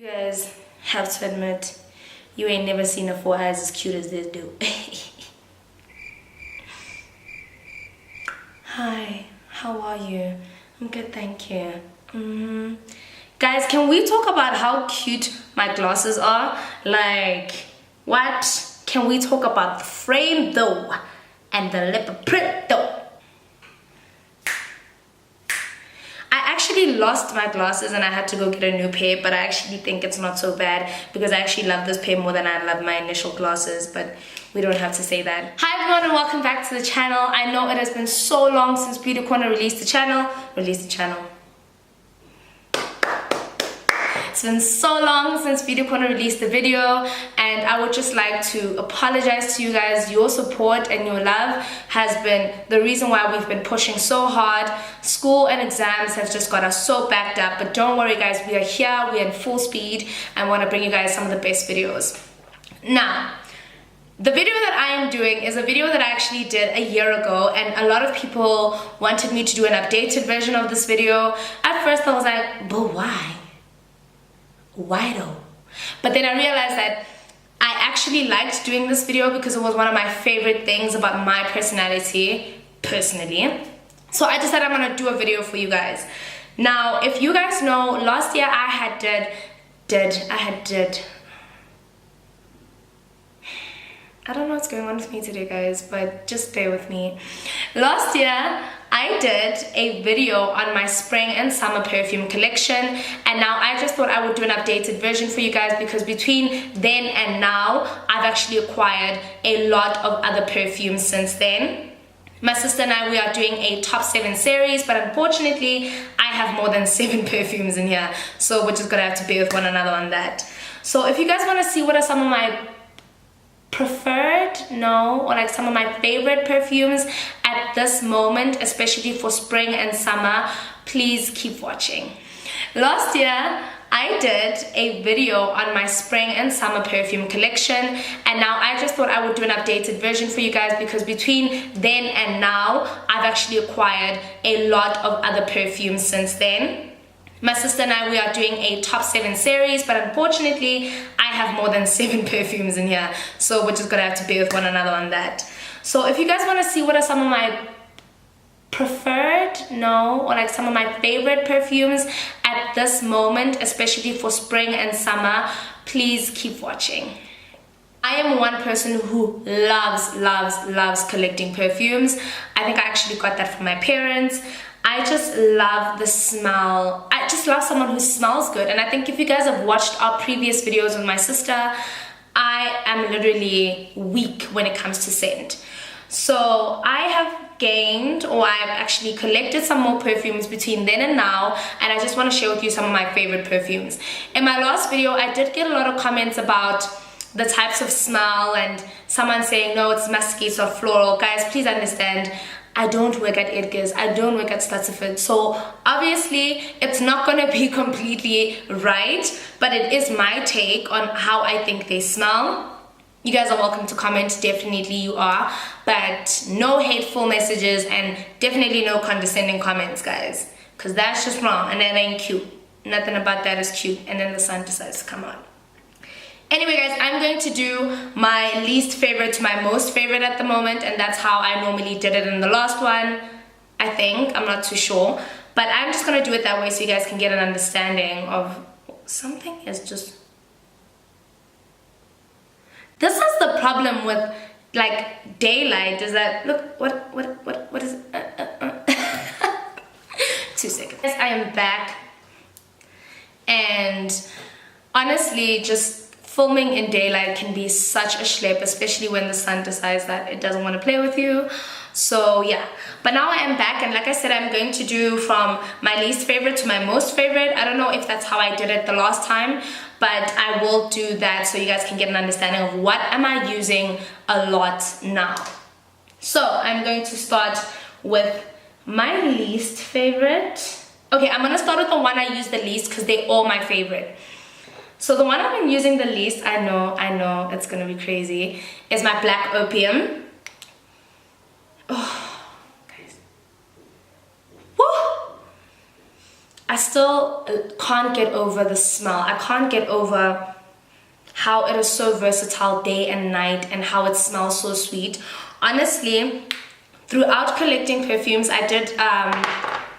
You guys have to admit, you ain't never seen a 4 eyes as cute as this dude. Hi, how are you? I'm good, thank you. Guys, can we talk about how cute my glasses are? Like, what? Can we talk about the frame though? And the lip print though? I actually lost my glasses and I had to go get a new pair, but I actually think it's not so bad because I actually love this pair more than I love my initial glasses, but we don't have to say that. Hi everyone and welcome back to the channel. I know it has been so long since Beauty Corner released the channel. It's been so long since Beauty Corner released the video, and I would just like to apologize to you guys. Your support and your love has been the reason why we've been pushing so hard. School and exams have just got us so backed up, but don't worry guys, we are here, we're in full speed, and want to bring you guys some of the best videos. Now, the video that I am doing is a video that I actually did a year ago, and a lot of people wanted me to do an updated version of this video. At first I was like, but why? Why though? But then I realized that I actually liked doing this video because it was one of my favorite things about my personality, personally. So I decided I'm gonna do a video for you guys. Now, if you guys know, last year I don't know what's going on with me today guys, but just bear with me. Last year I did a video on my spring and summer perfume collection, and now I just thought I would do an updated version for you guys because between then and now I've actually acquired a lot of other perfumes since then. My sister and I, we are doing a top 7 series, but unfortunately I have more than 7 perfumes in here, so we're just gonna have to bear with one another on that. So if you guys want to see what are some of my preferred, or like some of my favorite perfumes at this moment, especially for spring and summer, please keep watching. Last year I did a video on my spring and summer perfume collection, and now I just thought I would do an updated version for you guys because between then and now I've actually acquired a lot of other perfumes since then. My sister and I, we are doing a top 7 series, but unfortunately I have more than 7 perfumes in here, so we're just gonna have to bear with one another on that. So if you guys want to see what are some of my preferred, or like some of my favorite perfumes at this moment, especially for spring and summer, please keep watching. I am one person who loves collecting perfumes. I think I actually got that from my parents. I just love the smell. I just love someone who smells good, and I think if you guys have watched our previous videos with my sister, I am literally weak when it comes to scent. So I have gained, or I've actually collected some more perfumes between then and now, and I just want to share with you some of my favorite perfumes. In my last video I did get a lot of comments about the types of smell and someone saying no, it's musky, it's not floral. Guys, please understand, I don't work at Edgar's, I don't work at Statsford, so obviously it's not gonna be completely right, but it is my take on how I think they smell. You guys are welcome to comment, definitely you are, but no hateful messages and definitely no condescending comments, guys, because that's just wrong and that ain't cute. Nothing about that is cute, and then the sun decides to come out. Anyway guys, I'm going to do my least favorite to my most favorite at the moment, and that's how I normally did it in the last one, I think. I'm not too sure, but I'm just going to do it that way so you guys can get an understanding of something is just... This is the problem with like daylight, is that, look, what is it? 2 seconds. Guys, I am back, and honestly, just filming in daylight can be such a schlep, especially when the sun decides that it doesn't want to play with you. So yeah, but now I am back, and like I said, I'm going to do from my least favorite to my most favorite. I don't know if that's how I did it the last time, but I will do that so you guys can get an understanding of what am I using a lot now. So I'm going to start with my least favorite. Okay, I'm gonna start with the one I use the least because they're all my favorite. So the one I've been using the least, I know, it's gonna be crazy, is my black Opium. Oh, guys. Woo! I still can't get over the smell. I can't get over how it is so versatile day and night and how it smells so sweet. Honestly, throughout collecting perfumes, I did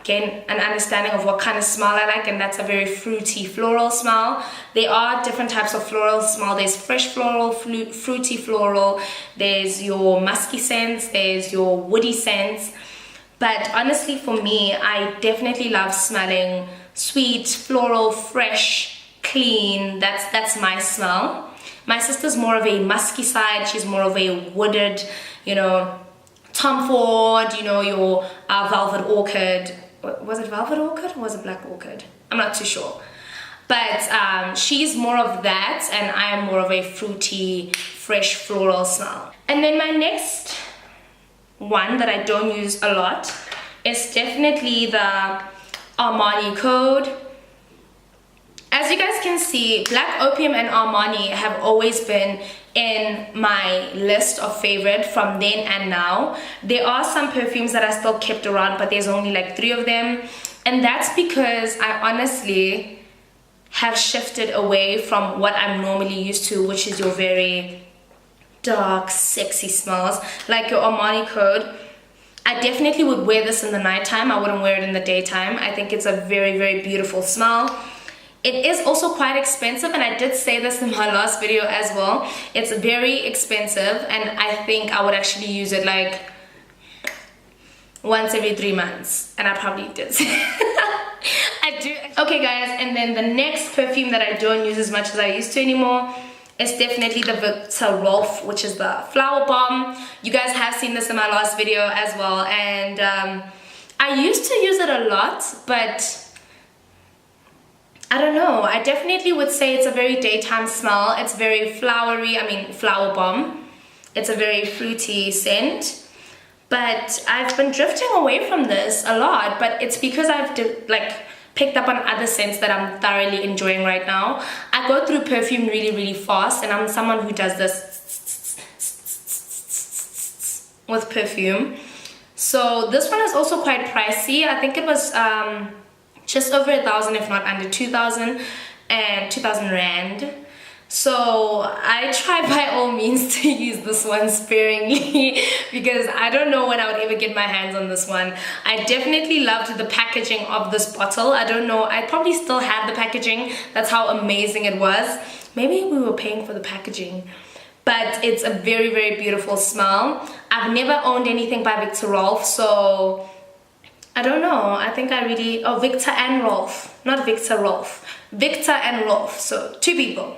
gain an understanding of what kind of smell I like, and that's a very fruity floral smell. There are different types of floral smell. There's fresh floral, fruity floral, there's your musky scents, there's your woody scents. But honestly, for me, I definitely love smelling sweet, floral, fresh, clean. That's my smell. My sister's more of a musky side. She's more of a wooded, you know, Tom Ford, you know, your velvet orchid. Was it velvet orchid or was it black orchid? I'm not too sure. But she's more of that, and I am more of a fruity, fresh floral smell. And then my next one that I don't use a lot is definitely the Armani Code. As you guys can see, Black Opium and Armani have always been in my list of favorite from then and now. There are some perfumes that I still kept around, but there's only like 3 of them, and that's because I honestly have shifted away from what I'm normally used to, which is your very dark, sexy smells. Like your Armani Code, I definitely would wear this in the nighttime. I wouldn't wear it in the daytime. I think it's a very, very beautiful smell. It is also quite expensive, and I did say this in my last video as well. It's very expensive, and I think I would actually use it like once every 3 months, and I probably did. I do. Okay guys, and then the next perfume that I don't use as much as I used to anymore is definitely the Victor Rolf, which is the Flower Bomb. You guys have seen this in my last video as well, and I used to use it a lot, but I don't know, I definitely would say it's a very daytime smell. It's very flowery, I mean Flower Bomb. It's a very fruity scent. But I've been drifting away from this a lot, but it's because I've picked up on other scents that I'm thoroughly enjoying right now. I go through perfume really, really fast, and I'm someone who does this with perfume. So this one is also quite pricey. I think it was just over 1,000, if not under 2,000 rand. So I try by all means to use this one sparingly because I don't know when I would ever get my hands on this one. I definitely loved the packaging of this bottle. I don't know, I probably still have the packaging. That's how amazing it was. Maybe we were paying for the packaging. But it's a very, very beautiful smell. I've never owned anything by Victor Rolf, so I don't know. I think I really... Oh, Victor and Rolf. Not Victor Rolf. Victor and Rolf. So 2 people.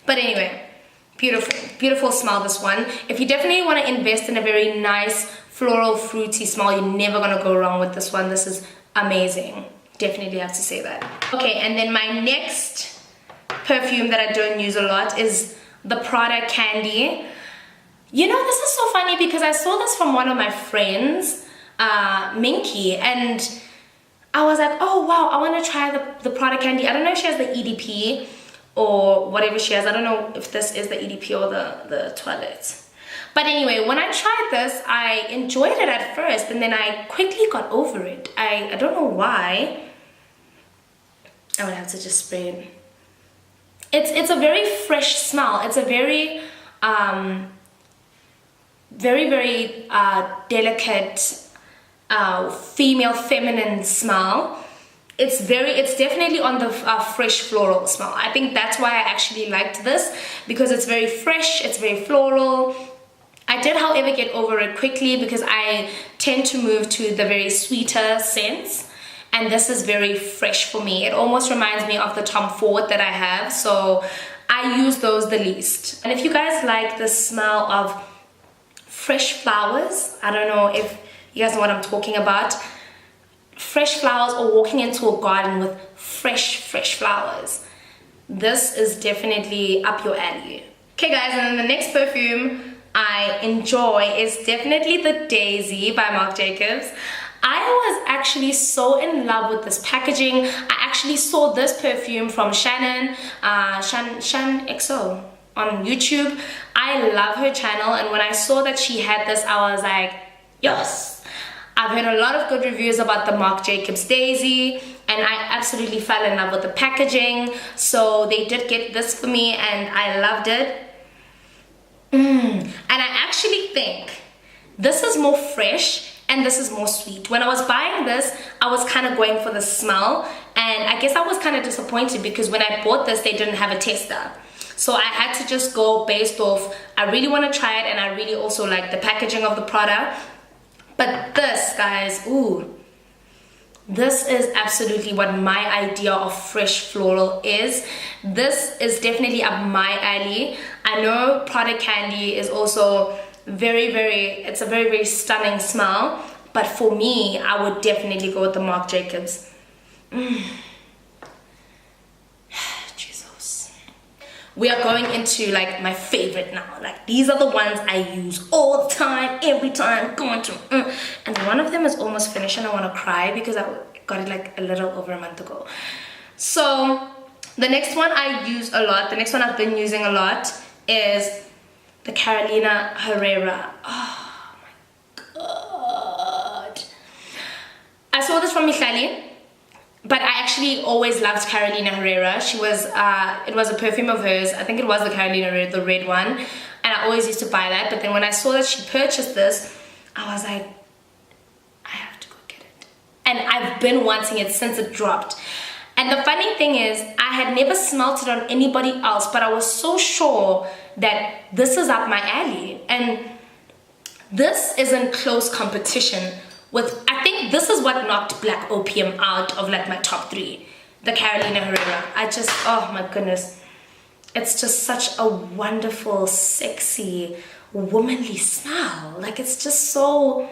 But anyway, beautiful. Beautiful smell, this one. If you definitely want to invest in a very nice floral, fruity smell, you're never going to go wrong with this one. This is amazing. Definitely have to say that. Okay, and then my next perfume that I don't use a lot is the Prada Candy. You know, this is so funny because I saw this from one of my friends, Minky, and I was like, oh wow, I want to try the Prada Candy. I don't know if she has the EDP or whatever she has. I don't know if this is the EDP or the toilette. But anyway, when I tried this, I enjoyed it at first, and then I quickly got over it. I don't know why. I would have to just spray it. It's a very fresh smell. It's a very very delicate female feminine smell. It's definitely on the fresh floral smell. I think that's why I actually liked this, because it's very fresh, it's very floral. I did, however, get over it quickly because I tend to move to the very sweeter scents, and this is very fresh for me. It almost reminds me of the Tom Ford that I have, so I use those the least. And if you guys like the smell of fresh flowers, I don't know if you guys know what I'm talking about, fresh flowers, or walking into a garden with fresh flowers, this is definitely up your alley. Okay guys, and then the next perfume I enjoy is definitely the Daisy by Marc Jacobs. I was actually so in love with this packaging. I actually saw this perfume from Shannon xoxo on YouTube. I love her channel, and when I saw that she had this, I was like, yes. I've heard a lot of good reviews about the Marc Jacobs Daisy, and I absolutely fell in love with the packaging. So they did get this for me and I loved it. And I actually think this is more fresh and this is more sweet. When I was buying this, I was kind of going for the smell, and I guess I was kind of disappointed because when I bought this, they didn't have a tester. So I had to just go based off, I really want to try it and I really also like the packaging of the product. But this, guys, ooh, this is absolutely what my idea of fresh floral is. This is definitely up my alley. I know product candy is also it's a very, very stunning smell, but for me, I would definitely go with the Marc Jacobs. Jesus. We are going into like my favorite now. Like these are the ones I use all the time, every time, going to. And one of them is almost finished and I want to cry because I got it like a little over a month ago. So the next one I use a lot, the next one I've been using a lot is the Carolina Herrera. Oh my god. I saw this from Michali, but I actually always loved Carolina Herrera. She was, it was a perfume of hers. I think it was the Carolina Herrera, the red one. And I always used to buy that. But then when I saw that she purchased this, I was like, I have to go get it. And I've been wanting it since it dropped. And the funny thing is, I had never smelt it on anybody else, but I was so sure that this is up my alley. And this is in close competition with, I think this is what knocked Black Opium out of like my top 3. The Carolina Herrera. I just, oh my goodness. It's just such a wonderful, sexy, womanly smell. Like it's just so,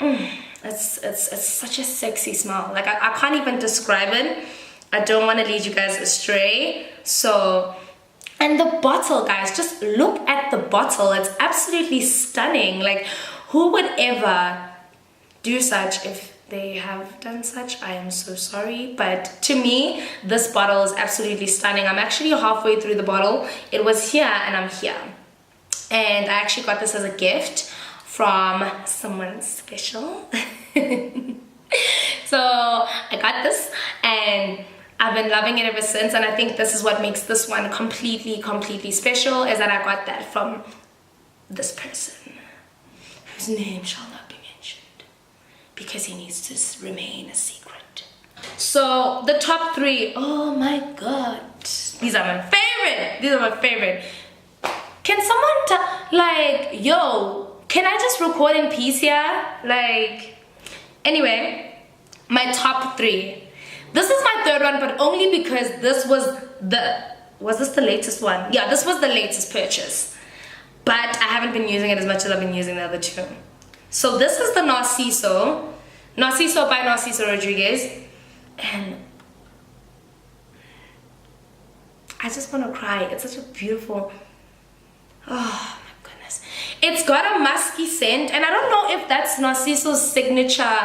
it's such a sexy smell. Like I can't even describe it. I don't want to lead you guys astray. So, and the bottle, guys, just look at the bottle. It's absolutely stunning. Like who would ever do such? If they have done such, I am so sorry. But to me, this bottle is absolutely stunning. I'm actually halfway through the bottle. It was here and I'm here. And I actually got this as a gift from someone special. So I got this and I've been loving it ever since, and I think this is what makes this one completely special, is that I got that from this person whose name shall not be mentioned because he needs to remain a secret. So the top 3, oh my god, these are my favorite. Can someone like, yo, can I just record in peace here? Like, anyway, my top 3. This is my 3rd one, but only because this was this the latest one? Yeah, this was the latest purchase. But I haven't been using it as much as I've been using the other 2. So this is the Narciso by Narciso Rodriguez. And I just want to cry. It's such a beautiful, oh my goodness. It's got a musky scent, and I don't know if that's Narciso's signature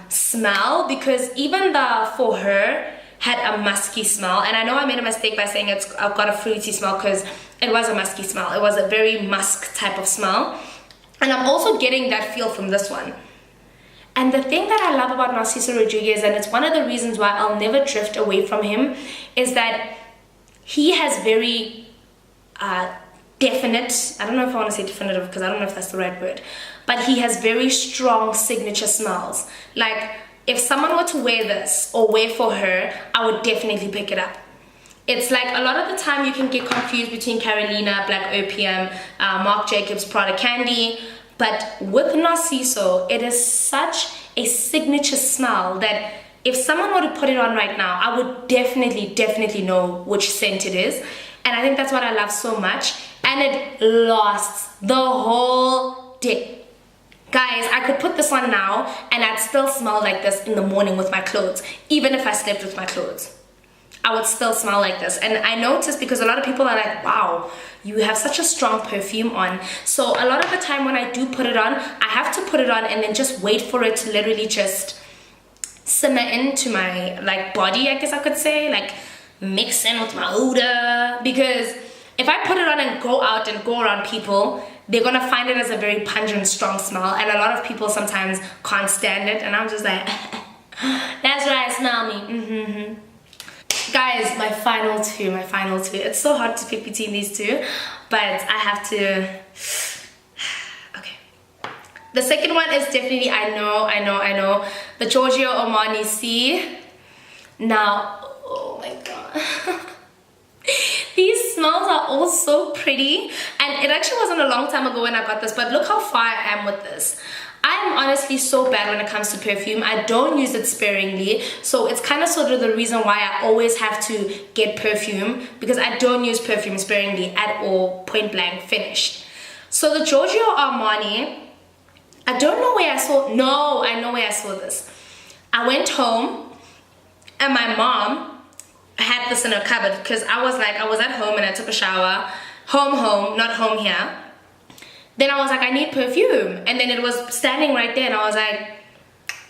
smell, because even the For Her had a musky smell, and I know I made a mistake by saying I've got a fruity smell, because it was a musky smell. It was a very musk type of smell, and I'm also getting that feel from this one. And the thing that I love about Narciso Rodriguez, and it's one of the reasons why I'll never drift away from him, is that he has very definite, I don't know if I want to say definitive because I don't know if that's the right word, but he has very strong signature smells. Like if someone were to wear this or wear For Her, I would definitely pick it up. It's like a lot of the time you can get confused between Carolina, Black Opium, Marc Jacobs, Prada Candy, but with Narciso, it is such a signature smell that if someone were to put it on right now, I would definitely know which scent it is. And I think that's what I love so much. And it lasts the whole day. Guys, I could put this on now and I'd still smell like this in the morning with my clothes. Even if I slept with my clothes, I would still smell like this. And I noticed, because a lot of people are like, wow, you have such a strong perfume on. So a lot of the time when I do put it on, I have to put it on and then just wait for it to literally just simmer into my like body, I guess I could say, like mix in with my odor. Because if I put it on and go out and go around people, they're gonna find it as a very pungent, strong smell, and a lot of people sometimes can't stand it, and I'm just like That's right, smell me. Guys, my final two. It's so hard to pick between these two, but I have to. Okay. The second one is definitely, I know, the Giorgio Armani C. Now, oh my god. These smells are all so pretty, and it actually wasn't a long time ago when I got this, but look how far I am with this. I'm honestly so bad when it comes to perfume. I don't use it sparingly, so it's kind of sort of the reason why I always have to get perfume, because I don't use perfume sparingly at all, point blank, finished. So the Giorgio Armani, I don't know where I saw, no, I know where I saw this. I went home and my mom had this in her cupboard, because I was at home and I took a shower, home, not home here. Then I was like, I need perfume, and then it was standing right there, and I was like,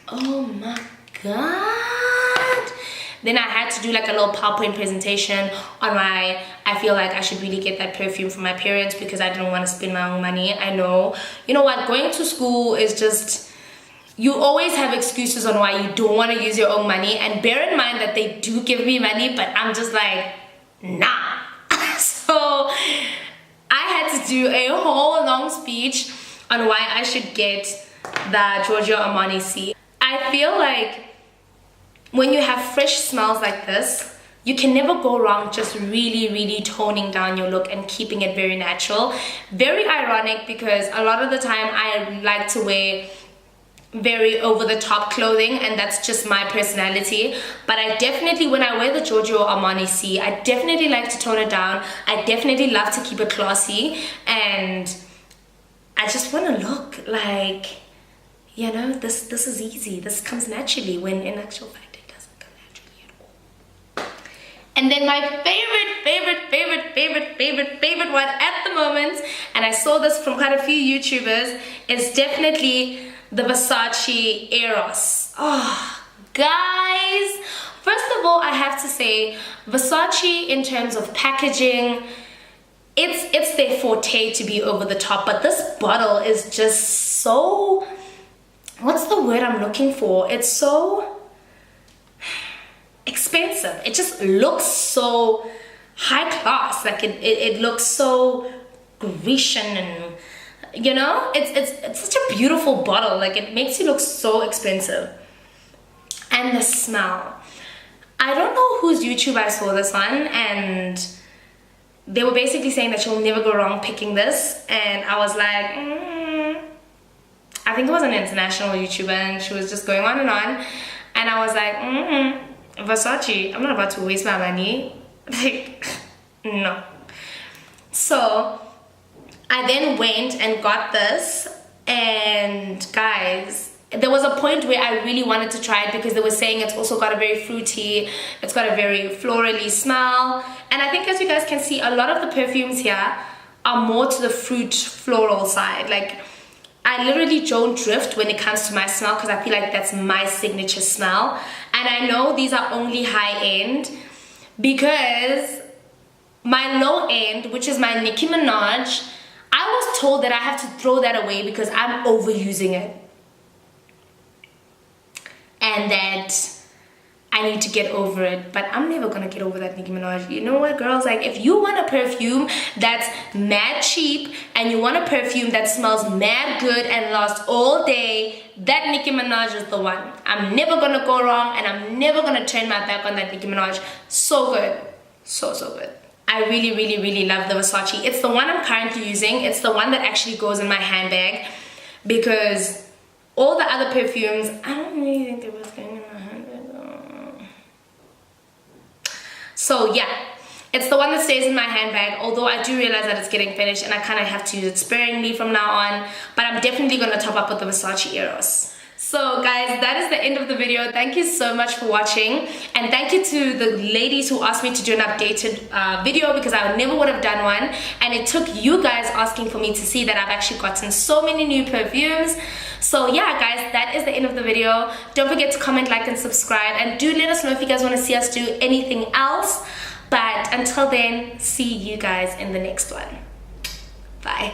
oh my god. Then I had to do like a little PowerPoint presentation on why I feel like I should really get that perfume for my parents, because I didn't want to spend my own money. I know, you know what, going to school is just, you always have excuses on why you don't want to use your own money, and bear in mind that they do give me money, but I'm just like, nah. So I had to do a whole long speech on why I should get the Giorgio Armani C. I feel like when you have fresh smells like this, you can never go wrong just really toning down your look and keeping it very natural. Very ironic, because a lot of the time I like to wear very over-the-top clothing, and that's just my personality. But I definitely, when I wear the Giorgio Armani C, I definitely like to tone it down. I definitely love to keep it classy, and I just want to look like, you know, this is easy. This comes naturally, when in actual fact it doesn't come naturally at all. And then my favorite one at the moment, and I saw this from quite a few YouTubers, is definitely the Versace Eros. Oh, guys. First of all, I have to say, Versace, in terms of packaging, it's their forte to be over the top, but this bottle is just so, what's the word I'm looking for? It's so expensive. It just looks so high class. Like it looks so Grecian, and you know, it's such a beautiful bottle. Like, it makes you look so expensive. And the smell, I don't know whose YouTube I saw this on, and they were basically saying that you'll never go wrong picking this, and I was like, I think it was an international YouTuber, and she was just going on, and I was like, Versace, I'm not about to waste my money. Like, no. So I then went and got this, and guys, there was a point where I really wanted to try it, because they were saying it's also got a very fruity, it's got a very florally smell, and I think, as you guys can see, a lot of the perfumes here are more to the fruit floral side. Like, I literally don't drift when it comes to my smell, because I feel like that's my signature smell. And I know these are only high end, because my low end, which is my Nicki Minaj, I was told that I have to throw that away because I'm overusing it, and that I need to get over it. But I'm never gonna get over that Nicki Minaj. You know what, girls? Like, if you want a perfume that's mad cheap, and you want a perfume that smells mad good and lasts all day, that Nicki Minaj is the one. I'm never gonna go wrong, and I'm never gonna turn my back on that Nicki Minaj. So good. So good. I really love the Versace. It's the one I'm currently using. It's the one that actually goes in my handbag, because all the other perfumes, I don't really think they was going in my handbag. So yeah, it's the one that stays in my handbag, although I do realize that it's getting finished and I kind of have to use it sparingly from now on, but I'm definitely going to top up with the Versace Eros. So guys, that is the end of the video. Thank you so much for watching, and thank you to the ladies who asked me to do an updated video, because I never would have done one, and it took you guys asking for me to see that I've actually gotten so many new perfumes. So yeah guys, that is the end of the video. Don't forget to comment, like, and subscribe, and do let us know if you guys want to see us do anything else. But until then, see you guys in the next one. Bye.